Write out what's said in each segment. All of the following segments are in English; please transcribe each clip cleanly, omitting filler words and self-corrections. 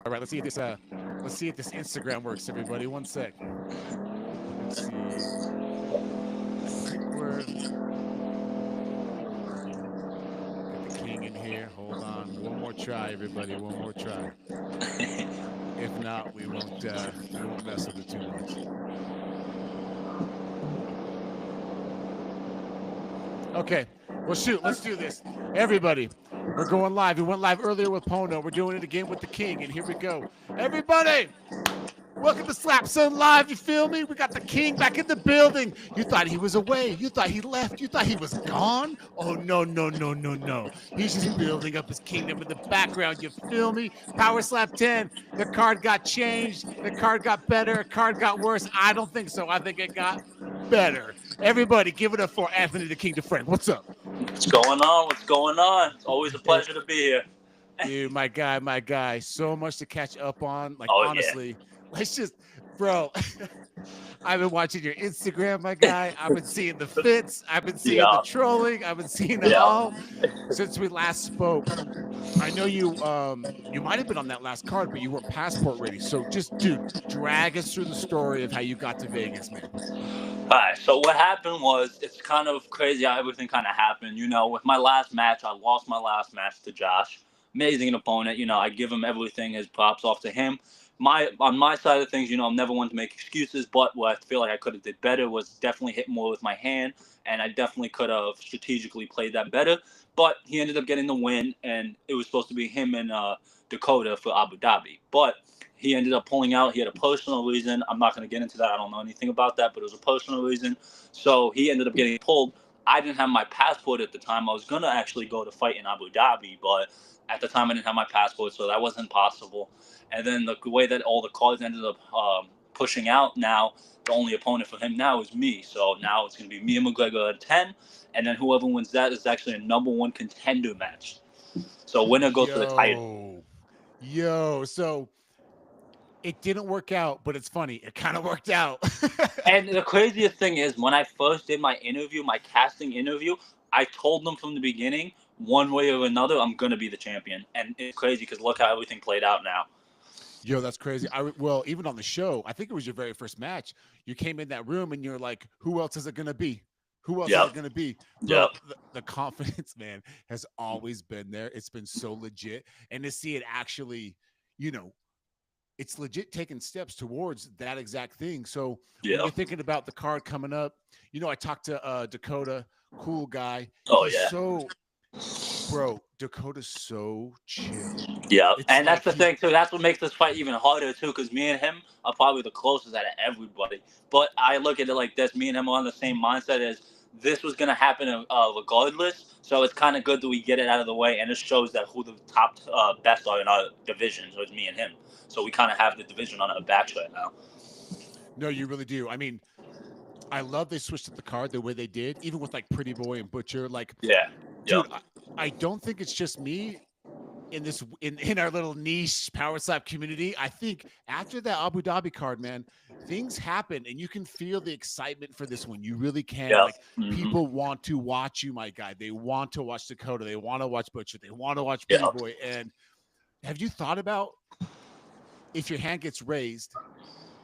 All right, let's see if this Instagram works, everybody. One sec. Let's see. I think we're get the king in here. Hold on. One more try, everybody. One more try. If not, we won't mess with it too much. Okay. Well, shoot. Let's do this, everybody. We're going live. We went live earlier with Pono. We're doing it again with the king, and here we go, everybody. Welcome to Slap Son Live. You feel me? We got the king back in the building. You thought he was away. You thought he left. You thought he was gone. Oh, no, no, no, no, no. He's just building up his kingdom in the background. You feel me? Power Slap 10. The card got changed. The card got better. The card got worse. I don't think so. I think it got better. Everybody, give it up for Anthony the King Defrank. What's up? What's going on? What's going on? It's always a pleasure to be here. Dude, my guy. So much to catch up on. Like, Oh, honestly. Yeah. Let's just, bro, I've been watching your Instagram, my guy. I've been seeing the fits. I've been seeing the trolling. I've been seeing it all since we last spoke. I know you might have been on that last card, but you weren't passport ready. So just, dude, drag us through the story of how you got to Vegas, man. All right, so what happened was, it's kind of crazy how everything kind of happened. You know, with my last match, I lost my last match to Josh. Amazing opponent. You know, I give him everything, his props off to him. On my side of things, you know, I'm never one to make excuses, but what I feel like I could have did better was definitely hit more with my hand, and I definitely could have strategically played that better. But he ended up getting the win, and it was supposed to be him and Dakota for Abu Dhabi. But he ended up pulling out. He had a personal reason. I'm not going to get into that. I don't know anything about that, but it was a personal reason. So he ended up getting pulled. I didn't have my passport at the time. I was going to actually go to fight in Abu Dhabi, but at the time I didn't have my passport, so that wasn't possible. And then the way that all the cards ended up pushing out, now the only opponent for him now is me. So now it's going to be me and McGregor at 10, and then whoever wins that is actually a #1 contender match. So winner goes for the title. So it didn't work out, but it's funny. It kind of worked out. And the craziest thing is, when I first did my interview, my casting interview, I told them from the beginning, one way or another, I'm going to be the champion. And it's crazy because look how everything played out now. Yo, that's crazy. Well, even on the show, I think it was your very first match. You came in that room and you're like, who else is it going to be? Who else is it going to be? Bro, the confidence, man, has always been there. It's been so legit. And to see it actually, you know, it's legit taking steps towards that exact thing. So when you're thinking about the card coming up, you know, I talked to Dakota, cool guy. So, bro, Dakota's so chill. Yeah, and that's the thing, too. That's what makes this fight even harder, too, because me and him are probably the closest out of everybody. But I look at it like this. Me and him are on the same mindset as this was going to happen regardless. So it's kind of good that we get it out of the way, and it shows that who the top best are in our division. So it's me and him. So we kind of have the division on our backs right now. No, you really do. I mean, I love they switched up the card the way they did, even with like Pretty Boy and Butcher. Like, dude, I don't think it's just me in our little niche Power Slap community. I think after that Abu Dhabi card, man, things happen, and you can feel the excitement for this one. You really can. Like, people want to watch you, my guy. They want to watch Dakota. They want to watch Butcher. They want to watch Pretty Boy. And have you thought about, if your hand gets raised,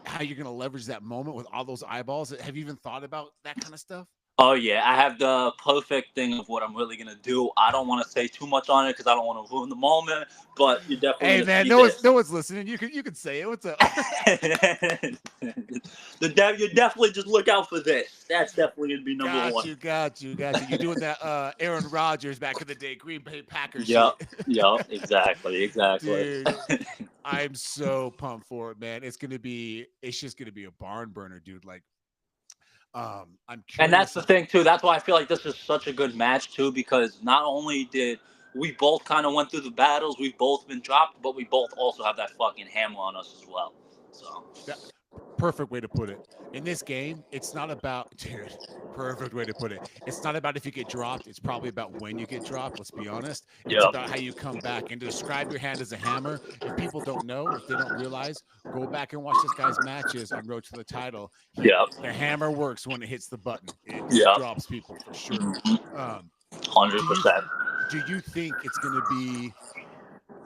how you're going to leverage that moment with all those eyeballs? Have you even thought about that kind of stuff? Oh, yeah. I have the perfect thing of what I'm really going to do. I don't want to say too much on it because I don't want to ruin the moment, but you definitely... Hey, man, no one's listening. You can say it. What's up? You definitely just look out for this. That's definitely going to be number one. Got you. You're doing that Aaron Rodgers back in the day, Green Bay Packers shit. Exactly. Dude, I'm so pumped for it, man. It's just going to be a barn burner, dude. Like, I'm curious. And that's the thing too. That's why I feel like this is such a good match too, because not only did we both kind of went through the battles, we've both been dropped, but we both also have that fucking hammer on us as well. So perfect way to put it. In this game, it's not about, dude, perfect way to put it. It's not about if you get dropped. It's probably about when you get dropped. Let's be honest. It's about how you come back. And to describe your hand as a hammer, if people don't know, if they don't realize, go back and watch this guy's matches on Road to the Title. The hammer works when it hits the button. It drops people for sure. 100%. Do you think it's going to be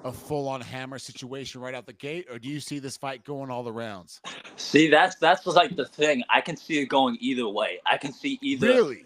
a full-on hammer situation right out the gate, or do you see this fight going all the rounds? See, that's like the thing. I can see it going either way. I can see either Really?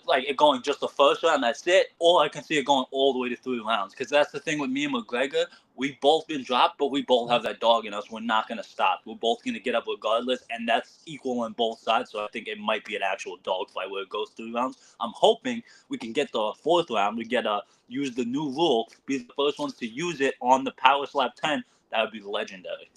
like it going just the first round, that's it, or I can see it going all the way to 3 rounds. Because that's the thing with me and McGregor. We've both been dropped, but we both have that dog in us. We're not gonna stop. We're both gonna get up regardless, and that's equal on both sides. So I think it might be an actual dog fight where it goes 3 rounds. I'm hoping we can get the fourth round. We get use the new rule, be the first ones to use it on the Power Slap 10. That would be legendary.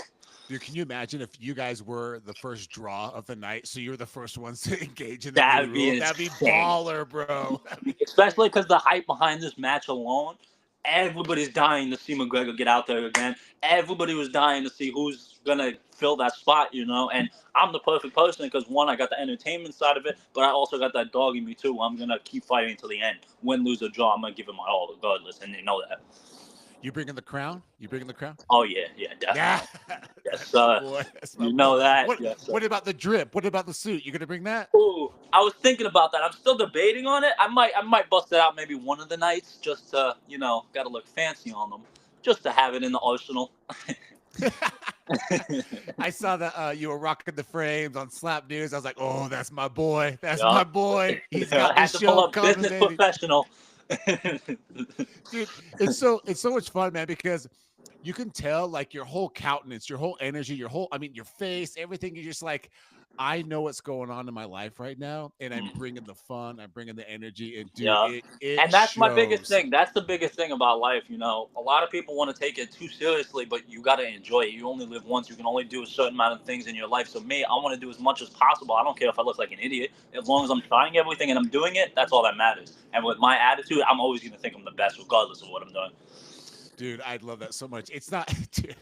Dude, can you imagine if you guys were the first draw of the night, so you were the first ones to engage in the That new would be rule? That'd be baller, bro. Especially because the hype behind this match alone, everybody's dying to see McGregor get out there again. Everybody was dying to see who's gonna fill that spot, and I'm the perfect person because one, I got the entertainment side of it, but I also got that dog in me too. I'm gonna keep fighting until the end. Win, lose, or draw, I'm gonna give it my all regardless, and they know that. You bringing the crown? You bringing the crown? Oh yeah, definitely. Yeah. Yes, sir. You know that. What, yes, sir. what about the drip? What about the suit? You gonna bring that? Ooh, I was thinking about that. I'm still debating on it. I might bust it out maybe one of the nights just to, gotta look fancy on them, just to have it in the arsenal. I saw that you were rocking the frames on Slap News. I was like, oh, that's my boy. That's my boy. He's got this show coming, business baby. Professional. Dude, it's so much fun, man, because you can tell like your whole countenance, your whole energy, your face, everything. You're just like, I know what's going on in my life right now, and I'm bringing the fun, I'm bringing the energy, and dude, and that's my biggest thing. That's the biggest thing about life. A lot of people want to take it too seriously, but you got to enjoy it. You only live once. You can only do a certain amount of things in your life. So me, I want to do as much as possible. I don't care if I look like an idiot. As long as I'm trying everything and I'm doing it, that's all that matters. And with my attitude, I'm always going to think I'm the best, regardless of what I'm doing. Dude, I'd love that so much. It's not, dude,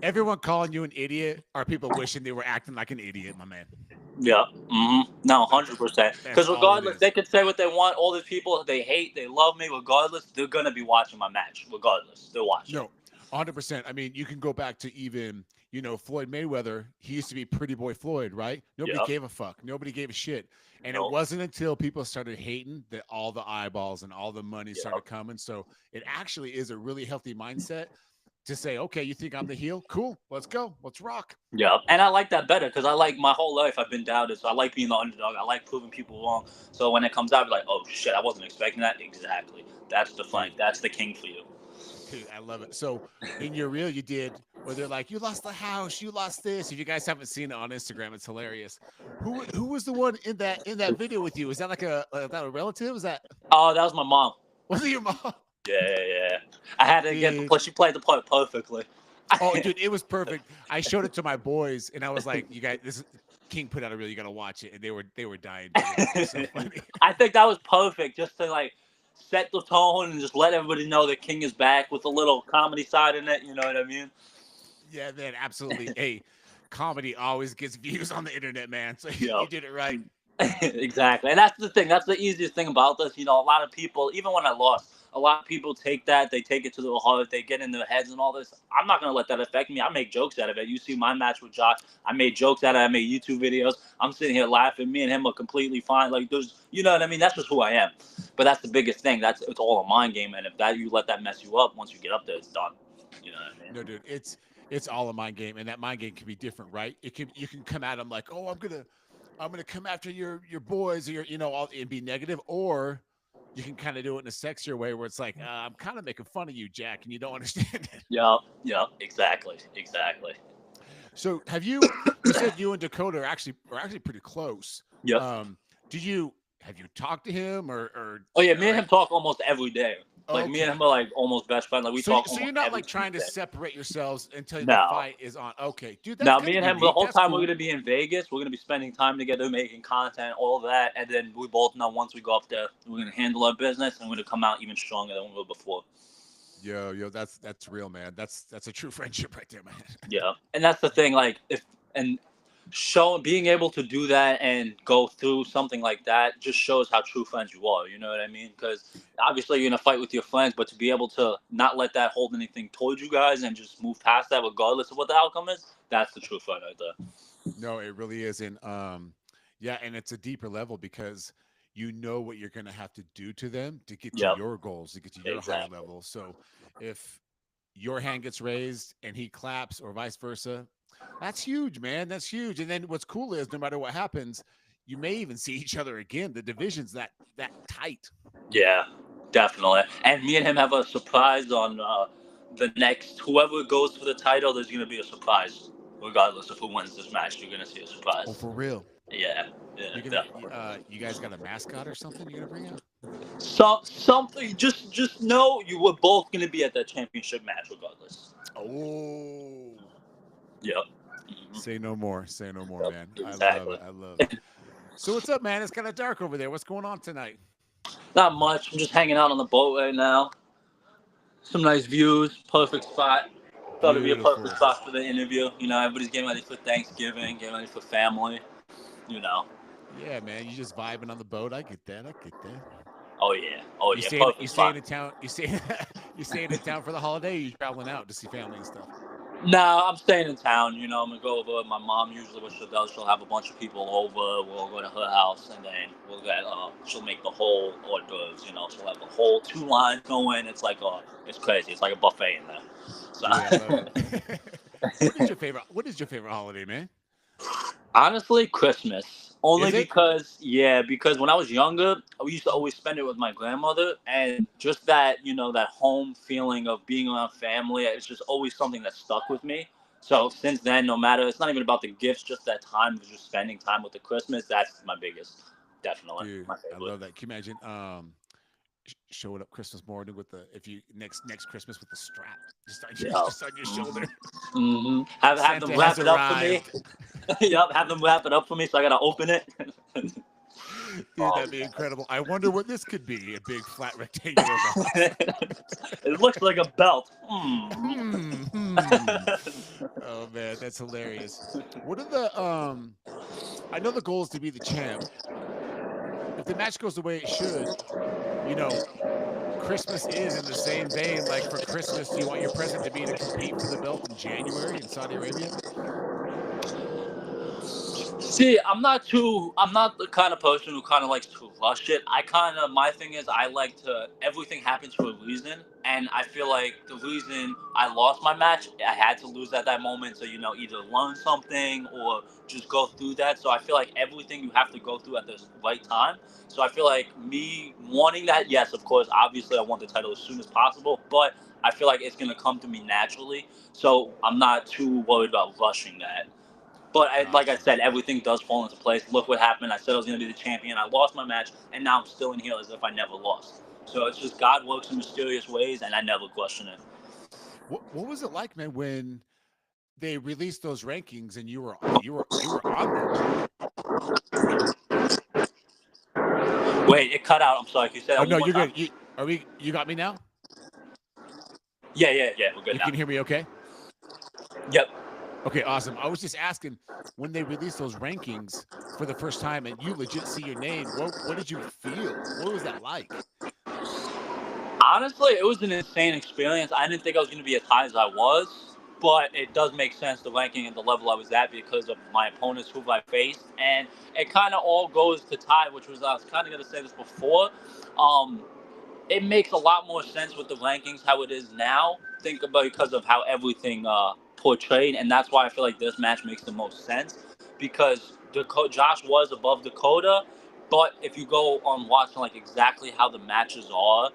everyone calling you an idiot are people wishing they were acting like an idiot, my man. Yeah. Mm-hmm. No, 100%. Because regardless, they can say what they want. All these people, they hate, they love me. Regardless, they're going to be watching my match. Regardless, they're watching. No, 100%. I mean, you can go back to even, Floyd Mayweather. He used to be Pretty Boy Floyd, right? Nobody gave a fuck. Nobody gave a shit. And it wasn't until people started hating that all the eyeballs and all the money started coming. So it actually is a really healthy mindset to say, okay, you think I'm the heel? Cool. Let's go. Let's rock. Yeah. And I like that better because I like my whole life I've been doubted. So I like being the underdog. I like proving people wrong. So when it comes out, I'll be like, oh, shit, I wasn't expecting that. Exactly. That's the fight. That's the king for you. Dude, I love it. So in your reel, you did where they're like, you lost the house, you lost this. If you guys haven't seen it on Instagram, it's hilarious. Who was the one in that video with you? Is that like a relative? Is that? Oh, that was my mom. Was it your mom? Yeah. I had to get the part. She played the part perfectly. Oh, dude, it was perfect. I showed it to my boys, and I was like, "You guys, this is Kiing put out a reel. You got to watch it." And they were dying. It was so funny. I think that was perfect, just to like set the tone and just let everybody know that Kiing is back with a little comedy side in it. You know what I mean? Yeah, man, absolutely. Hey, comedy always gets views on the internet, man. So you did it right. Exactly. And that's the thing. That's the easiest thing about this. A lot of people, even when I lost, a lot of people take that. They take it to their heart. They get in their heads and all this. I'm not going to let that affect me. I make jokes out of it. You see my match with Josh. I made jokes out of it. I made YouTube videos. I'm sitting here laughing. Me and him are completely fine. Like, you know what I mean? That's just who I am. But that's the biggest thing. It's all a mind game. And if you let that mess you up, once you get up there, it's done. You know what I mean? No, dude, it's all a mind game. And that mind game can be different, right? You can come at them like, oh, I'm gonna come after your boys, or and be negative, or you can kind of do it in a sexier way where it's like, I'm kind of making fun of you, Jack, and you don't understand it. Yeah, exactly. So you said you and Dakota are actually pretty close. Yeah. Have you talked to him or? Oh yeah, me and him talk almost every day. Like me and him are like almost best friends. Like we talk. So you're not like trying to separate yourselves until the fight is on. Okay, dude. Now me and him, the whole time we're gonna be in Vegas. We're gonna be spending time together, making content, all of that, and then we both know once we go up there, we're gonna handle our business and we're gonna come out even stronger than we were before. Yo, that's real, man. That's a true friendship right there, man. Yeah, and that's the thing. Like being able to do that and go through something like that just shows how true friends you are. You know what I mean? Because obviously you're gonna fight with your friends, but to be able to not let that hold anything towards you guys and just move past that regardless of what the outcome is, that's the true friend right there. No, it really is. And and it's a deeper level because you know what you're gonna have to do to them to get to your goals, to get to your higher level. So if your hand gets raised and he claps or vice versa. That's huge, man. That's huge. And then what's cool is no matter what happens, you may even see each other again. The division's that tight. Yeah, definitely. And me and him have a surprise on the next. Whoever goes for the title, there's gonna be a surprise, regardless of who wins this match. You're gonna see a surprise. Oh, for real? Yeah. You're gonna, you guys got a mascot or something you're gonna bring out? Something. Just know you were both gonna be at that championship match, regardless. Oh. Yep. Say no more. Say no more, man. Exactly. I love it. So what's up, man? It's kind of dark over there. What's going on tonight? Not much. I'm just hanging out on the boat right now. Some nice views. Perfect spot. Thought it'd be a perfect spot for the interview. You know, everybody's getting ready for Thanksgiving, getting ready for family. You know. Yeah, man. You just vibing on the boat. I get that. Oh yeah. You staying in town? You staying in town for the holiday? Or you traveling out to see family and stuff? No, I'm staying in town. You know, I'm gonna go over with my mom. Usually, what she'll do, she'll have a bunch of people over. We'll go to her house, and then we'll get. She'll make the whole hors d'oeuvres. You know, she'll have the whole 2 lines going. It's like it's crazy. It's like a buffet in there. So. Yeah, I love it. What is your favorite holiday, man? Honestly, Christmas. Only because when I was younger, we used to always spend it with my grandmother, and just that, that home feeling of being around family, it's just always something that stuck with me. So since then, no matter, it's not even about the gifts, just that time of just spending time with the Christmas, that's my biggest, definitely. Dude, my favorite. I love that. Can you imagine showing up Christmas morning with next Christmas with the strap just on your shoulder? Mm-hmm. Have them wrap it up for me. Yep, have them wrap it up for me, so I gotta open it. Dude, that'd be incredible. I wonder what this could be. A big flat rectangular box. It looks like a belt. Oh man, that's hilarious. What are the I know the goal is to be the champ. If the match goes the way it should, Christmas is in the same vein. Like for Christmas, do you want your present to be to compete for the belt in January in Saudi Arabia? See, I'm not the kind of person who kind of likes to rush it. My thing is everything happens for a reason. And I feel like the reason I lost my match, I had to lose at that moment. So, either learn something or just go through that. So I feel like everything you have to go through at the right time. So I feel like me wanting that, yes, of course, obviously I want the title as soon as possible, but I feel like it's going to come to me naturally. So I'm not too worried about rushing that. But like I said, everything does fall into place. Look what happened. I said I was going to be the champion. I lost my match, and now I'm still in here as if I never lost. So it's just God works in mysterious ways, and I never question it. What was it like, man, when they released those rankings and you were on them? Wait, it cut out. I'm sorry. Can you say that? Oh no, you're good. You got me now? Yeah. We're good. You can hear me, okay? Yep. Okay, awesome. I was just asking, when they released those rankings for the first time and you legit see your name, what did you feel? What was that like? Honestly, it was an insane experience. I didn't think I was going to be as high as I was, but it does make sense, the ranking and the level I was at, because of my opponents who I faced. And it kind of all goes to tie, which was, I was kind of going to say this before. It makes a lot more sense with the rankings how it is now. Think about because of how everything portrayed, and that's why I feel like this match makes the most sense, because Josh was above Dakota, but if you go on watching like exactly how the matches are,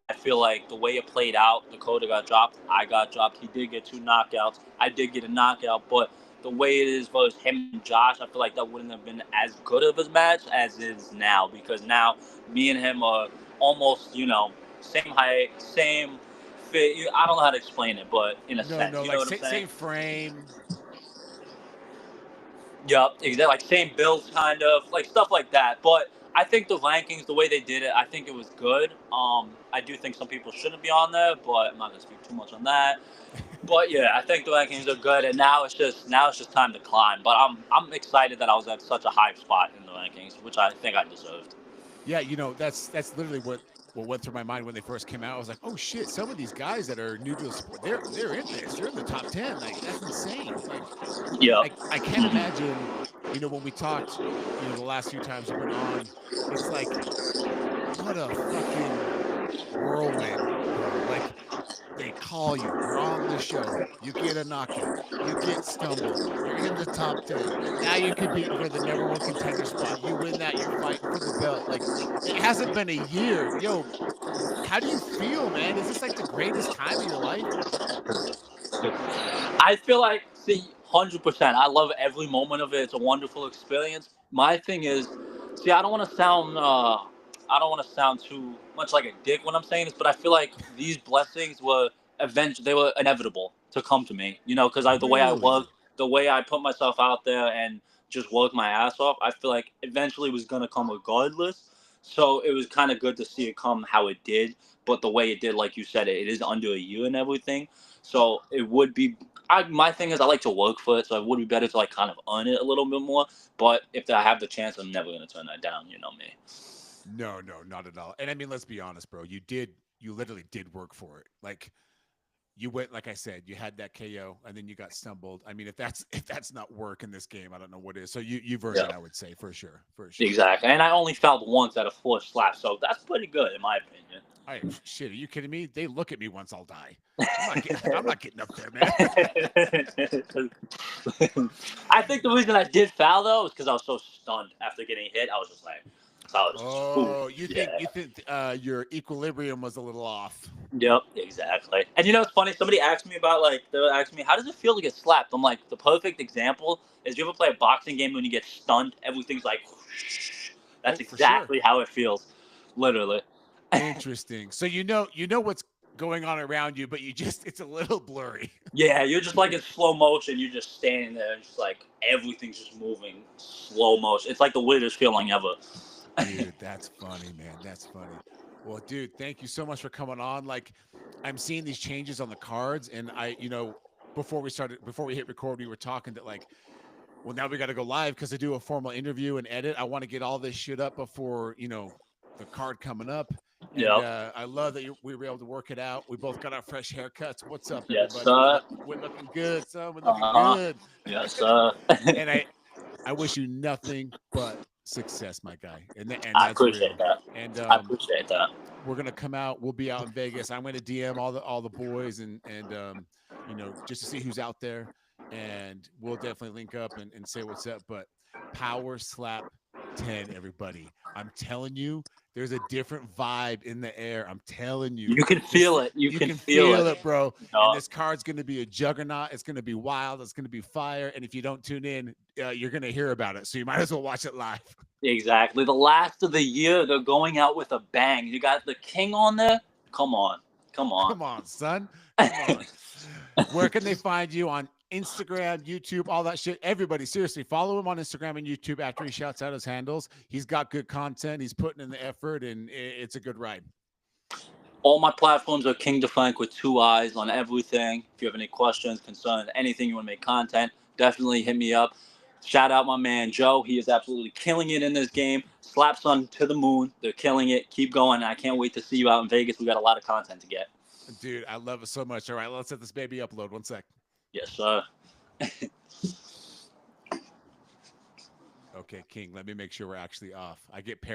I feel like the way it played out, Dakota got dropped, I got dropped, he did get 2 knockouts, I did get a knockout, but the way it is versus him and Josh, I feel like that wouldn't have been as good of a match as it is now, because now me and him are almost, same height, same fit. I don't know how to explain it, but in a sense, you know what I'm saying? Same frame. Yup, exactly. Like same builds, kind of, like stuff like that. But I think the rankings, the way they did it, I think it was good. I do think some people shouldn't be on there, but I'm not gonna speak too much on that. But yeah, I think the rankings are good, and now it's just time to climb. But I'm excited that I was at such a high spot in the rankings, which I think I deserved. Yeah, that's literally what went through my mind when they first came out. I was like, oh shit, some of these guys that are new to the sport, they're in this. They're in the top 10. Like, that's insane. Like, yeah, I can't imagine, when we talked, the last few times we went on, it's like, what a fucking whirlwind, bro. Like, They call you. You're on the show. You get a knockout. You get stumbled. You're in the top 10. Now you're competing for the number one contender spot. You win that. You're fighting for the belt. Like, it hasn't been a year. Yo, how do you feel, man? Is this like the greatest time of your life? I feel like, see, 100%. I love every moment of it. It's a wonderful experience. My thing is, see, I don't want to sound too much like a dick when I'm saying this, but I feel like these blessings were they were inevitable to come to me. You know, because the way I Really? work, the way I put myself out there and just work my ass off, I feel like eventually it was gonna come regardless. So it was kind of good to see it come how it did, but the way it did, like you said, it is under a year and everything. So it would be my thing is I like to work for it, so it would be better to like kind of earn it a little bit more. But if I have the chance, I'm never gonna turn that down. You know me. No, no, not at all. And I mean, let's be honest, bro. You literally did work for it. Like, you went, like I said, you had that KO and then you got stumbled. I mean, if that's not work in this game, I don't know what is. So you've earned it, I would say, for sure. For sure. Exactly. And I only felt once at a forced slap, so that's pretty good in my opinion. Shit, are you kidding me? They look at me once, I'll die. I'm not getting up there, man. I think the reason I did foul though is because I was so stunned after getting hit. I was just like, you think your equilibrium was a little off? Yep, exactly. And you know, it's funny. Somebody asked me about they were asking me, how does it feel to get slapped? I'm like, the perfect example is you ever play a boxing game when you get stunned, everything's like, whoosh. That's exactly how it feels, literally. Interesting. So you know what's going on around you, but it's a little blurry. Yeah, you're just like in slow motion. You're just standing there, and just like everything's just moving slow motion. It's like the weirdest feeling ever. Dude, that's funny, man. That's funny. Well, dude, thank you so much for coming on. Like, I'm seeing these changes on the cards, and before we hit record, we were talking that like, well, now we got to go live because I do a formal interview and edit. I want to get all this shit up before the card coming up. And I love that we were able to work it out. We both got our fresh haircuts. What's up, everybody? Yes, sir. We're looking good, son. We're looking good. Yes, sir. And I wish you nothing but success, my guy. And I that's appreciate real. that. And I appreciate that. we're gonna come out. We'll be out in Vegas. I'm gonna DM all the boys and just to see who's out there. And we'll definitely link up and say what's up. But Power Slap 10, everybody. I'm telling you, there's a different vibe in the air. I'm telling you. You can feel it. You can feel it, bro. No. And this card's going to be a juggernaut. It's going to be wild. It's going to be fire. And if you don't tune in, you're going to hear about it. So you might as well watch it live. Exactly. The last of the year, they're going out with a bang. You got the Kiing on there. Come on, son. Come on. Where can they find you on Instagram, YouTube, all that shit? Everybody, seriously, follow him on Instagram and YouTube after he shouts out his handles. He's got good content. He's putting in the effort, and it's a good ride. All my platforms are Kiing Defrank with 2 eyes on everything. If you have any questions, concerns, anything you want to make content, definitely hit me up. Shout out my man Joe. He is absolutely killing it in this game. Slap Son to the moon. They're killing it. Keep going. I can't wait to see you out in Vegas. We got a lot of content to get. Dude, I love it so much. All right, let's let this baby upload. 1 sec. Yes, sir. Okay, Kiing, let me make sure we're actually off. I get paranoid.